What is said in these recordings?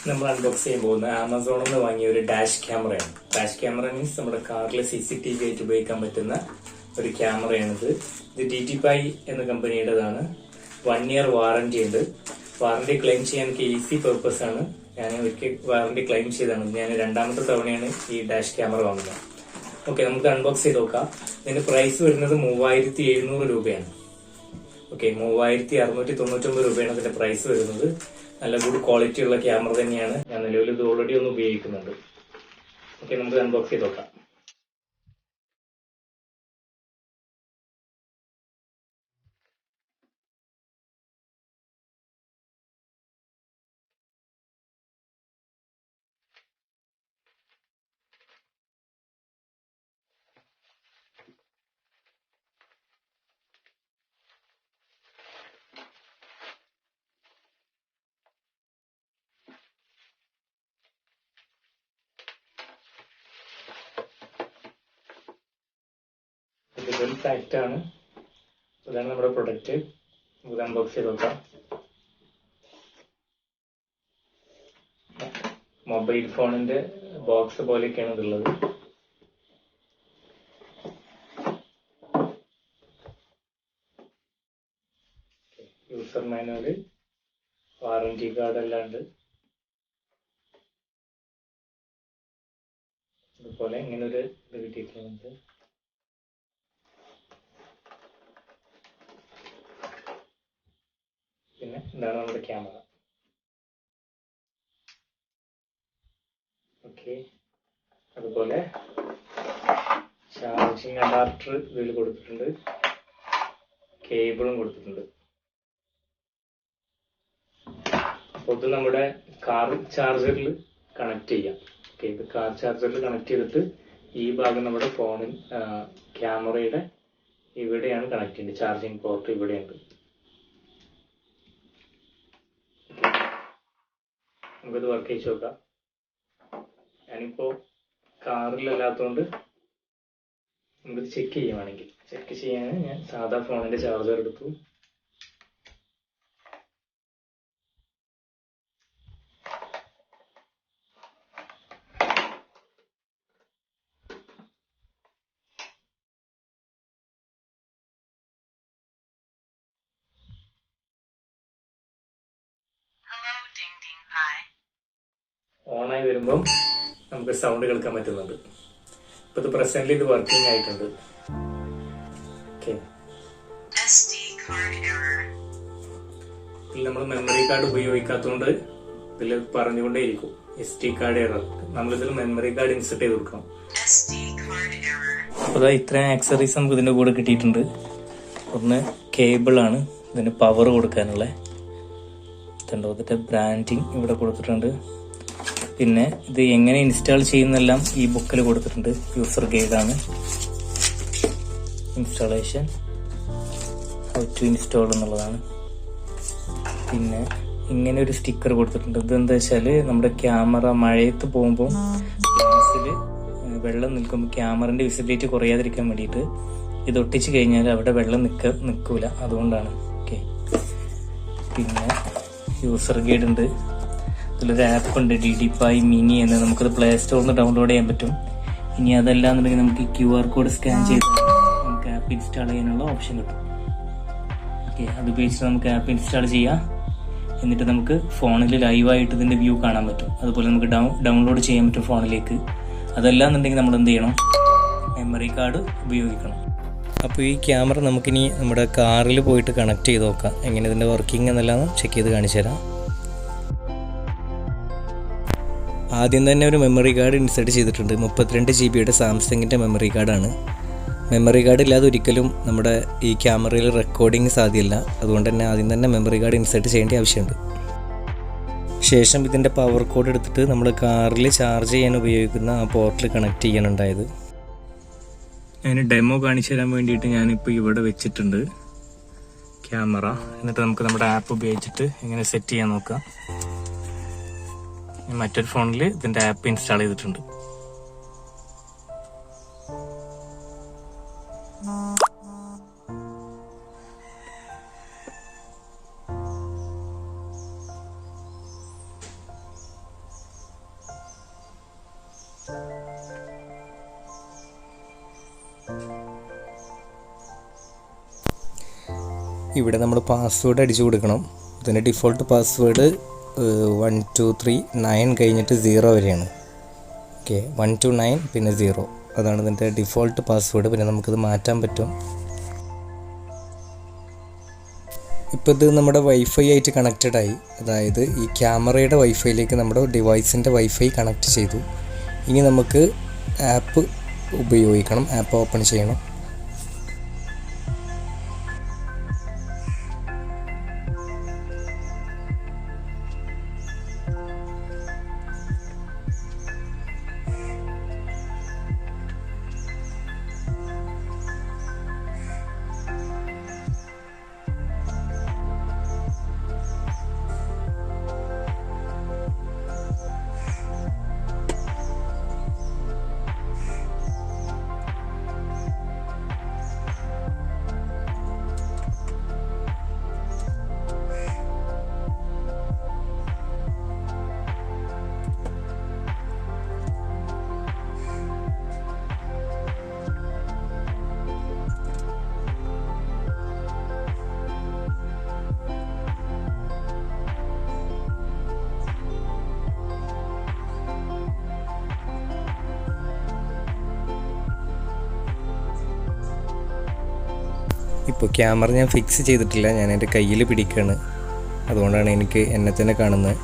നമ്മൾ അൺബോക്സ് ചെയ്യാൻ പോകുന്ന ആമസോണിൽ നിന്ന് വാങ്ങിയ ഒരു ഡാഷ് ക്യാമറയാണ്. ഡാഷ് ക്യാമറ മീൻസ് നമ്മുടെ കാറിൽ CCTV ആയിട്ട് ഉപയോഗിക്കാൻ പറ്റുന്ന ഒരു ക്യാമറയാണിത്. ഇത് DDPAI എന്ന കമ്പനിയുടേതാണ്. 1 year വാറന്റി ഉണ്ട്. വാറന്റി ക്ലെയിം ചെയ്യാൻ എനിക്ക് ഈസി പർപ്പസ് ആണ്. ഞാൻ ഒരിക്കൽ വാറന്റി ക്ലെയിം ചെയ്താണ്. ഞാൻ 2ാമത്തെ തവണയാണ് ഈ ഡാഷ് ക്യാമറ വാങ്ങുന്നത്. ഓക്കെ, നമുക്ക് അൺബോക്സ് ചെയ്ത് നോക്കാം. ഇതിന്റെ പ്രൈസ് വരുന്നത് 3700 രൂപയാണ്. ഓക്കെ, 3699 രൂപയാണ് ഇതിന്റെ പ്രൈസ് വരുന്നത്. നല്ല ഗുഡ് ക്വാളിറ്റി ഉള്ള ക്യാമറ തന്നെയാണ്. ഞാൻ നിലവിൽ ഇത് ഓൾറെഡി ഒന്ന് ഉപയോഗിക്കുന്നുണ്ട്. ഓക്കെ, നമുക്ക് അൺബോക്സ് ചെയ്ത് നോക്കാം. ഇത് പാക്ഡ് ആണ്. ഇതാണ് നമ്മുടെ പ്രൊഡക്റ്റ്. നമുക്ക് അൺബോക്സ് ചെയ്ത് നോക്കാം. മൊബൈൽ ഫോണിന്റെ ബോക്സ് പോലെയൊക്കെയാണ് ഇതുള്ളത്. യൂസർ മാനുവല്, വാറന്റി കാർഡ് എല്ലാം ഉണ്ട്. അതുപോലെ ഇങ്ങനെ ഒരു ഇത് കിട്ടിയിട്ടുണ്ട്. പിന്നെ ഇതാണ് നമ്മുടെ ക്യാമറ. ഓക്കെ, അതുപോലെ ചാർജിങ് അഡാപ്റ്റർ ഇതിൽ കൊടുത്തിട്ടുണ്ട്. കേബിളും കൊടുത്തിട്ടുണ്ട്. അപ്പോൾ ഇത് നമ്മുടെ കാർ ചാർജറിൽ കണക്ട് ചെയ്യാം. ഓക്കെ, ഇത് കാർ ചാർജറിൽ കണക്ട് ചെയ്തിട്ട് ഈ ഭാഗം നമ്മുടെ ഫോണിൽ ക്യാമറയുടെ ഇവിടെയാണ് കണക്ട് ചെയ്യുന്നത്. ചാർജിങ് പോർട്ട് ഇവിടെയുണ്ട്. നമുക്കിത് വർക്ക് ചെയ്ത് നോക്കാം. ഞാനിപ്പോ കാറിലല്ലാത്തതുകൊണ്ട് നമുക്കിത് ചെക്ക് ചെയ്യുവാണെങ്കിൽ ചെക്ക് ചെയ്യാൻ ഞാൻ സാധാ ഫോണിന്റെ ചാർജർ എടുത്തു. ഓണായി വരുമ്പം നമുക്ക് സൗണ്ട് കേൾക്കാൻ പറ്റുന്നുണ്ട്. ഇപ്പൊ ഇത് പ്രസന്റ്ലി ഇത് വർക്കിംഗ് ആയിട്ടുണ്ട്. ഇതിൽ നമ്മൾ മെമ്മറി കാർഡ് ഉപയോഗിക്കാത്തതുകൊണ്ട് ഇതിൽ പറഞ്ഞുകൊണ്ടേയിരിക്കും SD കാർഡ് എറർ. നമ്മളിതിൽ മെമ്മറി കാർഡ് ഇൻസെർട്ട് ചെയ്ത് കൊടുക്കണം. അപ്പോൾ ഇത്രയും ആക്സറീസ് നമുക്ക് ഇതിന്റെ കൂടെ കിട്ടിയിട്ടുണ്ട്. ഒന്ന് കേബിൾ ആണ് ഇതിന് പവർ കൊടുക്കാനുള്ള. ഇതുണ്ടോ, ഇതിന്റെ ബ്രാൻഡിങ് ഇവിടെ കൊടുത്തിട്ടുണ്ട്. പിന്നെ ഇത് എങ്ങനെ ഇൻസ്റ്റാൾ ചെയ്യുന്നെല്ലാം ഈ ബുക്കിൽ കൊടുത്തിട്ടുണ്ട്. യൂസർ ഗൈഡാണ്. ഇൻസ്റ്റാളേഷൻ, ഹൗ ടു ഇൻസ്റ്റാൾ എന്നുള്ളതാണ്. പിന്നെ ഇങ്ങനെ ഒരു സ്റ്റിക്കർ കൊടുത്തിട്ടുണ്ട്. ഇതെന്താ വെച്ചാൽ നമ്മുടെ ക്യാമറ മഴയത്ത് പോകുമ്പോൾ ഗ്ലാസ്സിൽ വെള്ളം നിൽക്കുമ്പോൾ ക്യാമറന്റെ വിസിബിലിറ്റി കുറയാതിരിക്കാൻ വേണ്ടിയിട്ട് ഇത് ഒട്ടിച്ച് കഴിഞ്ഞാൽ അവിടെ വെള്ളം നിൽക്കൂല. അതുകൊണ്ടാണ്. ഓക്കെ, പിന്നെ യൂസർ ഗൈഡ് ഉണ്ട്. ഇതിലൊരു ആപ്പ് ഉണ്ട്, DDPAI Mini എന്ന്. നമുക്കത് പ്ലേ സ്റ്റോറിൽ നിന്ന് ഡൗൺലോഡ് ചെയ്യാൻ പറ്റും. ഇനി അതല്ല എന്നുണ്ടെങ്കിൽ നമുക്ക് QR കോഡ് സ്കാൻ ചെയ്ത് നമുക്ക് ആപ്പ് ഇൻസ്റ്റാൾ ചെയ്യാനുള്ള ഓപ്ഷൻ കിട്ടും. ഓക്കെ, അത് ഉപയോഗിച്ചിട്ട് നമുക്ക് ആപ്പ് ഇൻസ്റ്റാൾ ചെയ്യാം. എന്നിട്ട് നമുക്ക് ഫോണിൽ ലൈവായിട്ട് ഇതിന്റെ വ്യൂ കാണാൻ പറ്റും. അതുപോലെ നമുക്ക് ഡൗൺലോഡ് ചെയ്യാൻ പറ്റും ഫോണിലേക്ക്. അതല്ല എന്നുണ്ടെങ്കിൽ നമ്മൾ എന്ത് ചെയ്യണം, മെമ്മറി കാർഡ് ഉപയോഗിക്കണം. അപ്പോൾ ഈ ക്യാമറ നമുക്കിനി നമ്മുടെ കാറിൽ പോയിട്ട് കണക്ട് ചെയ്ത് നോക്കാം. എങ്ങനെ ഇതിന്റെ വർക്കിംഗ് എന്നെല്ലാം ചെക്ക് ചെയ്ത് കാണിച്ചു തരാം. ആദ്യം തന്നെ ഒരു മെമ്മറി കാർഡ് ഇൻസേർട്ട് ചെയ്തിട്ടുണ്ട്. 32 GB സാംസങ്ങിൻ്റെ മെമ്മറി കാർഡാണ്. മെമ്മറി കാർഡ് ഇല്ലാതെ ഒരിക്കലും നമ്മുടെ ഈ ക്യാമറയിൽ റെക്കോർഡിങ് സാധ്യമല്ല. അതുകൊണ്ട് തന്നെ ആദ്യം തന്നെ മെമ്മറി കാർഡ് ഇൻസേർട്ട് ചെയ്യേണ്ട ആവശ്യമുണ്ട്. ശേഷം ഇതിൻ്റെ പവർ കോഡ് എടുത്തിട്ട് നമ്മൾ കാറിൽ ചാർജ് ചെയ്യാൻ ഉപയോഗിക്കുന്ന ആ പോർട്ടിൽ കണക്ട് ചെയ്യാനുണ്ടായത്. ഞാൻ ഡെമോ കാണിച്ചു തരാൻ വേണ്ടിയിട്ട് ഞാനിപ്പോൾ ഇവിടെ വെച്ചിട്ടുണ്ട് ക്യാമറ. എന്നിട്ട് നമുക്ക് നമ്മുടെ ആപ്പ് ഉപയോഗിച്ചിട്ട് എങ്ങനെ സെറ്റ് ചെയ്യാൻ നോക്കാം. മറ്റൊരു ഫോണിൽ ഇതിന്റെ ആപ്പ് ഇൻസ്റ്റാൾ ചെയ്തിട്ടുണ്ട്. ഇവിടെ നമ്മൾ പാസ്വേഡ് അടിച്ചു കൊടുക്കണം. ഇതിൻ്റെ ഡിഫോൾട്ട് പാസ്വേഡ് 1239 കഴിഞ്ഞിട്ട് 0 വരെയാണ്. ഓക്കെ, 129 പിന്നെ 0, അതാണ് ഇതിൻ്റെ ഡിഫോൾട്ട് പാസ്വേഡ്. പിന്നെ നമുക്കിത് മാറ്റാൻ പറ്റും. ഇപ്പോൾ ഇത് നമ്മുടെ വൈഫൈ ആയിട്ട് കണക്റ്റഡ് ആയി. അതായത് ഈ ക്യാമറയുടെ വൈഫൈയിലേക്ക് നമ്മുടെ ഡിവൈസിൻ്റെ വൈഫൈ കണക്ട് ചെയ്തു. ഇനി നമുക്ക് ആപ്പ് ഉപയോഗിക്കണം. ആപ്പ് ഓപ്പൺ ചെയ്യണം. ഇപ്പോൾ ക്യാമറ ഞാൻ ഫിക്സ് ചെയ്തിട്ടില്ല, ഞാൻ എൻ്റെ കയ്യിൽ പിടിക്കുകയാണ്. അതുകൊണ്ടാണ് എനിക്ക് എന്നെ തന്നെ കാണുന്നത്.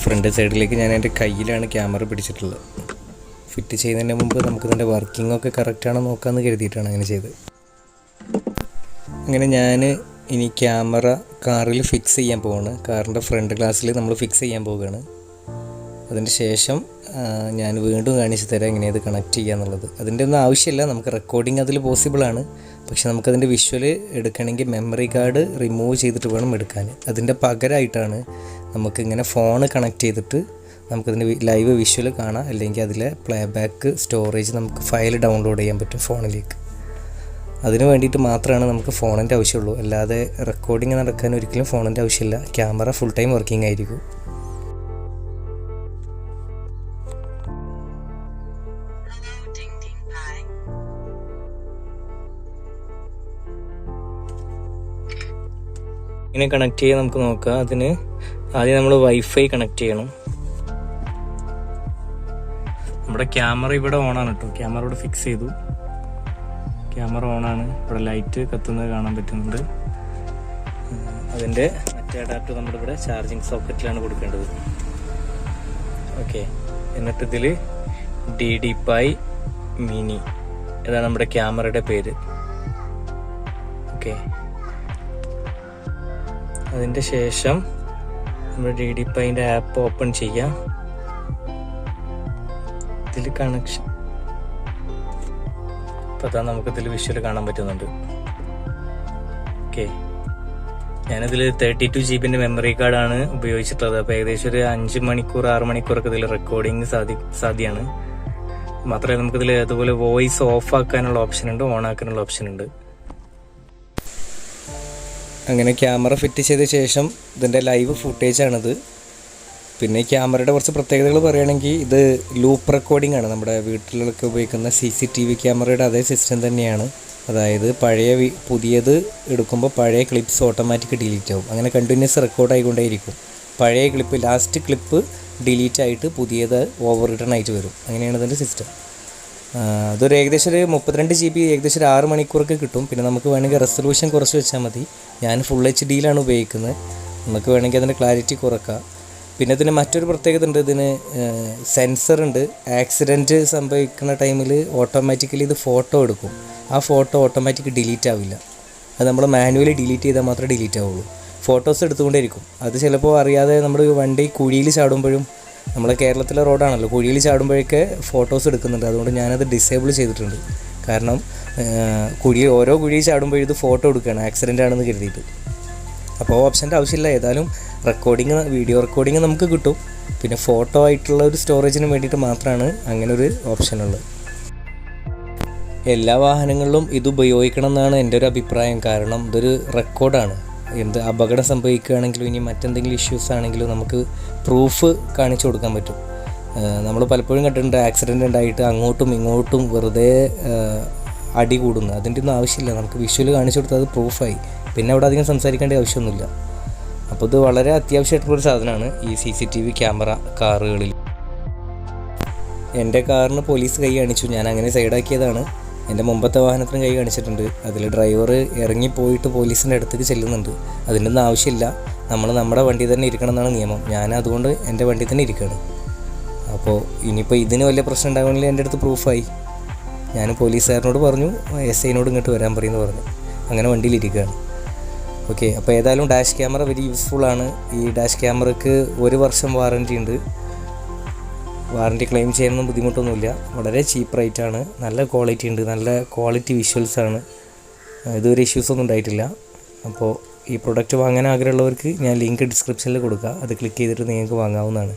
ഫ്രണ്ട് സൈഡിലേക്ക് ഞാൻ എൻ്റെ കയ്യിലാണ് ക്യാമറ പിടിച്ചിട്ടുള്ളത്. ഫിറ്റ് ചെയ്യുന്നതിന് മുമ്പ് നമുക്കിതിൻ്റെ വർക്കിങ്ങൊക്കെ കറക്റ്റാണോ നോക്കാമെന്ന് കരുതിയിട്ടാണ് അങ്ങനെ ചെയ്തത്. അങ്ങനെ ഞാൻ ഇനി ക്യാമറ കാറിൽ ഫിക്സ് ചെയ്യാൻ പോവാണ്. കാറിൻ്റെ ഫ്രണ്ട് ഗ്ലാസ്സിൽ നമ്മൾ ഫിക്സ് ചെയ്യാൻ പോവുകയാണ്. അതിന് ശേഷം ഞാൻ വീണ്ടും കാണിച്ചു തരാം എങ്ങനെയത് കണക്ട് ചെയ്യുക എന്നുള്ളത്. അതിൻ്റെ ഒന്നും ആവശ്യമില്ല, നമുക്ക് റെക്കോർഡിങ് അതിൽ പോസിബിളാണ്. പക്ഷെ നമുക്കതിൻ്റെ വിഷ്വൽ എടുക്കണമെങ്കിൽ മെമ്മറി കാർഡ് റിമൂവ് ചെയ്തിട്ട് വേണം എടുക്കാൻ. അതിൻ്റെ പകരമായിട്ടാണ് നമുക്കിങ്ങനെ ഫോൺ കണക്ട് ചെയ്തിട്ട് നമുക്കതിൻ്റെ ലൈവ് വിഷ്വൽ കാണാം. അല്ലെങ്കിൽ അതിലെ പ്ലേ ബാക്ക് സ്റ്റോറേജ് നമുക്ക് ഫയൽ ഡൗൺലോഡ് ചെയ്യാൻ പറ്റും ഫോണിലേക്ക്. അതിന് വേണ്ടിയിട്ട് മാത്രമാണ് നമുക്ക് ഫോണിൻ്റെ ആവശ്യമുള്ളൂ. അല്ലാതെ റെക്കോർഡിങ് നടക്കാൻ ഒരിക്കലും ഫോണിൻ്റെ ആവശ്യമില്ല. ക്യാമറ ഫുൾ ടൈം വർക്കിംഗ് ആയിരിക്കും. ഇങ്ങനെ കണക്ട് ചെയ്യാൻ നമുക്ക് നോക്കാം. അതിന് ആദ്യം നമ്മൾ വൈഫൈ കണക്ട് ചെയ്യണം. നമ്മുടെ ക്യാമറ ഇവിടെ ഓണാണ് കേട്ടോ. ക്യാമറ ഇവിടെ ഫിക്സ് ചെയ്തു. ക്യാമറ ഓണാണ്. ഇവിടെ ലൈറ്റ് കത്തുന്നത് കാണാൻ പറ്റുന്നുണ്ട്. അതിൻ്റെ മറ്റേ അഡാപ്റ്റർ നമ്മുടെ ഇവിടെ ചാർജിങ് സോക്കറ്റിലാണ് കൊടുക്കേണ്ടത്. ഓക്കെ, എന്നിട്ട് ഇതിൽ DDPAI Mini, ഇതാണ് നമ്മുടെ ക്യാമറയുടെ പേര്. ഓക്കെ, അതിൻ്റെ ശേഷം നമ്മൾ DDPAIൻ്റെ ആപ്പ് ഓപ്പൺ ചെയ്യാം. ഇതിൽ കണക്ഷൻ അപ്പോൾ അതാ നമുക്കിതിൽ വിഷ്വൽ കാണാൻ പറ്റുന്നുണ്ട്. ഓക്കെ, ഞാനിതിൽ 32 GB മെമ്മറി കാർഡാണ് ഉപയോഗിച്ചിട്ടുള്ളത്. അപ്പോൾ ഏകദേശം ഒരു 5 മണിക്കൂർ 6 മണിക്കൂറൊക്കെ ഇതിൽ റെക്കോർഡിങ് സാധ്യമാണ്. മാത്രമല്ല നമുക്കിതിൽ അതുപോലെ വോയിസ് ഓഫ് ആക്കാനുള്ള ഓപ്ഷൻ ഉണ്ട്, ഓൺ ആക്കാനുള്ള ഓപ്ഷൻ ഉണ്ട്. അങ്ങനെ ക്യാമറ ഫിറ്റ് ചെയ്ത ശേഷം ഇതിൻ്റെ ലൈവ് ഫുട്ടേജാണിത്. പിന്നെ ക്യാമറയുടെ കുറച്ച് പ്രത്യേകതകൾ പറയുകയാണെങ്കിൽ ഇത് ലൂപ്പ് റെക്കോർഡിംഗ് ആണ്. നമ്മുടെ വീട്ടിലൊക്കെ ഉപയോഗിക്കുന്ന CCTV ക്യാമറയുടെ അതേ സിസ്റ്റം തന്നെയാണ്. അതായത് പുതിയത് എടുക്കുമ്പോൾ പഴയ ക്ലിപ്സ് ഓട്ടോമാറ്റിക് ഡിലീറ്റ് ആവും. അങ്ങനെ കണ്ടിന്യൂസ് റെക്കോർഡ് ആയിക്കൊണ്ടേയിരിക്കും. പഴയ ക്ലിപ്പ് ലാസ്റ്റ് ക്ലിപ്പ് ഡിലീറ്റ് ആയിട്ട് പുതിയത് ഓവർ റിട്ടേൺ ആയിട്ട് വരും. അങ്ങനെയാണ് ഇതിൻ്റെ സിസ്റ്റം. അതൊരു ഏകദേശം ഒരു 32 GB ഏകദേശം ഒരു 6 മണിക്കൂറൊക്കെ കിട്ടും. പിന്നെ നമുക്ക് വേണമെങ്കിൽ റെസൊല്യൂഷൻ കുറച്ച് വെച്ചാൽ മതി. ഞാൻ ഫുൾ HDയിലാണ് ഉപയോഗിക്കുന്നത്. നമുക്ക് വേണമെങ്കിൽ അതിൻ്റെ ക്ലാരിറ്റി കുറക്കാം. പിന്നെ ഇതിന് മറ്റൊരു പ്രത്യേകത ഉണ്ട്. ഇതിന് സെൻസർ ഉണ്ട്. ആക്സിഡൻറ്റ് സംഭവിക്കുന്ന ടൈമിൽ ഓട്ടോമാറ്റിക്കലി ഇത് ഫോട്ടോ എടുക്കും. ആ ഫോട്ടോ ഓട്ടോമാറ്റിക് ഡിലീറ്റ് ആവില്ല. അത് നമ്മൾ മാനുവലി ഡിലീറ്റ് ചെയ്താൽ മാത്രമേ ഡിലീറ്റ് ആവുള്ളൂ. ഫോട്ടോസ് എടുത്തുകൊണ്ടേയിരിക്കും. അത് ചിലപ്പോൾ അറിയാതെ നമ്മുടെ വണ്ടി കുഴിയിൽ ചാടുമ്പോഴും, നമ്മളെ കേരളത്തിലെ റോഡാണല്ലോ, കുഴിയിൽ ചാടുമ്പോഴൊക്കെ ഫോട്ടോസ് എടുക്കുന്നുണ്ട്. അതുകൊണ്ട് ഞാനത് ഡിസേബിൾ ചെയ്തിട്ടുണ്ട്. കാരണം ഓരോ കുഴിയിൽ ചാടുമ്പോഴും ഇത് ഫോട്ടോ എടുക്കുകയാണ് ആക്സിഡൻ്റ് ആണെന്ന് കരുതിയിട്ട്. അപ്പോൾ ഓപ്ഷൻ്റെ ആവശ്യമില്ല. ഏതായാലും വീഡിയോ റെക്കോർഡിങ് നമുക്ക് കിട്ടും. പിന്നെ ഫോട്ടോ ആയിട്ടുള്ള ഒരു സ്റ്റോറേജിന് വേണ്ടിയിട്ട് മാത്രമാണ് അങ്ങനെ ഒരു ഓപ്ഷനുള്ളത്. എല്ലാ വാഹനങ്ങളിലും ഇത് ഉപയോഗിക്കണം എന്നാണ് എൻ്റെ ഒരു അഭിപ്രായം. കാരണം ഇതൊരു റെക്കോർഡാണ്. എന്ത് അപകടം സംഭവിക്കുകയാണെങ്കിലും ഇനി മറ്റെന്തെങ്കിലും ഇഷ്യൂസ് ആണെങ്കിലും നമുക്ക് പ്രൂഫ് കാണിച്ചു കൊടുക്കാൻ പറ്റും. നമ്മൾ പലപ്പോഴും കണ്ടിട്ടുണ്ട് ആക്സിഡൻ്റ് ഉണ്ടായിട്ട് അങ്ങോട്ടും ഇങ്ങോട്ടും വെറുതെ അടി കൂടുന്നു. അതിൻ്റെ ഒന്നും ആവശ്യമില്ല. നമുക്ക് വിഷ്വൽ കാണിച്ചു കൊടുത്താൽ അത് പ്രൂഫായി, പിന്നെ അവിടെ അധികം സംസാരിക്കേണ്ട ആവശ്യമൊന്നുമില്ല. അപ്പോൾ ഇത് വളരെ അത്യാവശ്യമായിട്ടുള്ളൊരു സാധനമാണ് ഈ CCTV ക്യാമറ കാറുകളിൽ. എൻ്റെ കാറിന് പോലീസ് കൈ കാണിച്ചു, ഞാൻ അങ്ങനെ സൈഡാക്കിയതാണ്. എൻ്റെ മുമ്പത്തെ വാഹനത്തിന് കൈ കാണിച്ചിട്ടുണ്ട്. അതിൽ ഡ്രൈവർ ഇറങ്ങിപ്പോയിട്ട് പോലീസിൻ്റെ അടുത്തേക്ക് ചെല്ലുന്നുണ്ട്. അതിൻ്റെ ഒന്നും ആവശ്യമില്ല. നമ്മൾ നമ്മുടെ വണ്ടി തന്നെ ഇരിക്കണം എന്നാണ് നിയമം. ഞാൻ അതുകൊണ്ട് എൻ്റെ വണ്ടി തന്നെ ഇരിക്കുകയാണ്. അപ്പോൾ ഇനിയിപ്പോൾ ഇതിന് വലിയ പ്രശ്നം ഉണ്ടാകുമെങ്കിൽ എൻ്റെ അടുത്ത് പ്രൂഫായി. ഞാൻ പോലീസുകാരനോട് പറഞ്ഞു, SIനോട് ഇങ്ങോട്ട് വരാൻ പറയുമെന്ന് പറഞ്ഞു. അങ്ങനെ വണ്ടിയിലിരിക്കുകയാണ്. ഓക്കെ, അപ്പോൾ ഏതായാലും ഡാഷ് ക്യാമറ വെരി യൂസ്ഫുള്ളാണ്. ഈ ഡാഷ് ക്യാമറയ്ക്ക് 1 വർഷം വാറൻറ്റി ഉണ്ട്. വാറൻറ്റി ക്ലെയിം ചെയ്യാനൊന്നും ബുദ്ധിമുട്ടൊന്നുമില്ല. വളരെ ചീപ്പ് റേറ്റാണ്, നല്ല ക്വാളിറ്റി ഉണ്ട്, നല്ല ക്വാളിറ്റി വിഷ്വൽസാണ്. ഇതുവരെ ഇഷ്യൂസൊന്നും ഉണ്ടായിട്ടില്ല. അപ്പോൾ ഈ പ്രൊഡക്റ്റ് വാങ്ങാൻ ആഗ്രഹമുള്ളവർക്ക് ഞാൻ ലിങ്ക് ഡിസ്ക്രിപ്ഷനിൽ കൊടുക്കാം. അത് ക്ലിക്ക് ചെയ്തിട്ട് നിങ്ങൾക്ക് വാങ്ങാവുന്നതാണ്.